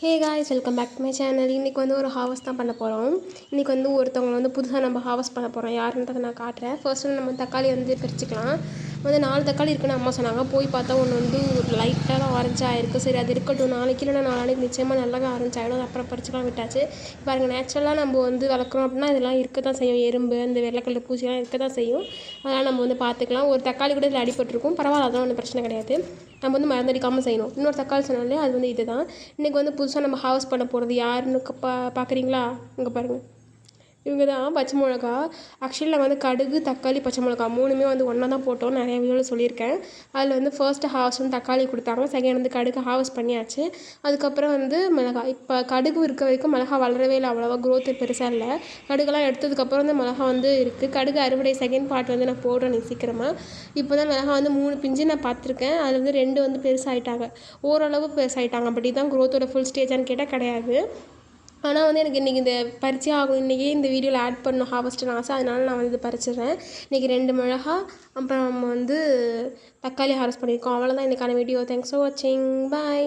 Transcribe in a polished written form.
Hey guys, welcome back to my channel. இன்றைக்கி வந்து ஒரு ஹார்வெஸ்ட் தான் பண்ண போகிறோம். இன்றைக்கி வந்து ஒருத்தவங்க வந்து புதுசாக நம்ம ஹார்வெஸ்ட் பண்ண போகிறோம். யாருன்றதை நான் காட்டுறேன். ஃபர்ஸ்ட் வந்து நம்ம தக்காளி வந்து பிரிச்சுக்கலாம். வந்து 4 தக்காளி இருக்குன்னு அம்மா சொன்னாங்க. போய் பார்த்தா ஒன்று வந்து ஒரு லைட்டாக ஆரஞ்சாக இருக்குது. சரி, அது இருக்கட்டும், நாளைக்கு இல்லைனா நாளைக்கு நிச்சயமாக நல்லா ஆரஞ்சு ஆகிடும். அது அப்புறம் பறிச்சுக்கலாம் விட்டாச்சு. பாருங்கள், நேச்சுரலாக நம்ம வந்து வளர்க்குறோம் அப்படின்னா இதெல்லாம் இருக்க தான் செய்யும். எறும்பு, அந்த வெள்ளைக்கல்ல பூச்சிலாம் இருக்க தான் செய்யும். அதனால் நம்ம வந்து பார்த்துக்கலாம். ஒரு தக்காளி கூட இதில் அடிபட்டிருக்கும், பரவாயில்ல, அதெல்லாம் ஒன்றும் பிரச்சனை கிடையாது. நம்ம வந்து மருந்தடிக்காமல் செய்யணும். இன்னொரு தக்காளி சொன்னாலே அது வந்து இது தான். இன்றைக்கி வந்து புதுசாக நம்ம ஹார்வெஸ்ட் பண்ண போகிறது யாருன்னு பார்க்குறீங்களா? இங்கே பாருங்கள், இவங்க தான். பச்சை மிளகா. ஆக்சுவலி நாங்கள் வந்து கடுகு, தக்காளி, பச்சை மிளகா 3மே வந்து ஒன்றா தான் போட்டோம். நிறைய வீடியோவில் சொல்லியிருக்கேன். அதில் வந்து ஃபர்ஸ்ட்டு ஹார்வெஸ்ட் வந்து தக்காளி கொடுத்தாங்க. செகண்ட் வந்து கடுகு ஹார்வெஸ்ட் பண்ணியாச்சு. அதுக்கப்புறம் வந்து மிளகா. இப்போ கடுகு இருக்க வரைக்கும் மிளகா வளரவே இல்லை, அவ்வளோவா க்ரோத்து பெருசாக இல்லை. கடுகெல்லாம் எடுத்ததுக்கப்புறம் வந்து மிளகா வந்து இருக்குது. கடுகு அறுவடை செகண்ட் பார்ட் வந்து நான் போடுறேன் நீ சீக்கிரமாக. இப்போ தான் மிளகா வந்து 3 பிஞ்சு நான் பார்த்துருக்கேன். அதில் வந்து 2 வந்து பெருசாகிட்டாங்க, ஓரளவு பெருசாகிட்டாங்க. பட் இதுதான் க்ரோத்தோட ஃபுல் ஸ்டேஜான்னு கேட்டால் கிடையாது. ஆனால் வந்து எனக்கு இன்றைக்கி இந்த பறிச்சே ஆகும், இன்றைக்கி இந்த வீடியோவில் ஆட் பண்ணணும் ஹார்வெஸ்ட்னு ஆசை. அதனால் நான் வந்து பறிச்சிடுறேன். இன்றைக்கி 2 மிளகா, அப்புறம் நம்ம வந்து தக்காளி ஹார்வெஸ்ட் பண்ணியிருக்கோம். அவ்வளோதான் இன்றைக்கான வீடியோ. தேங்க்ஸ் ஃபார் வாட்சிங். பாய்.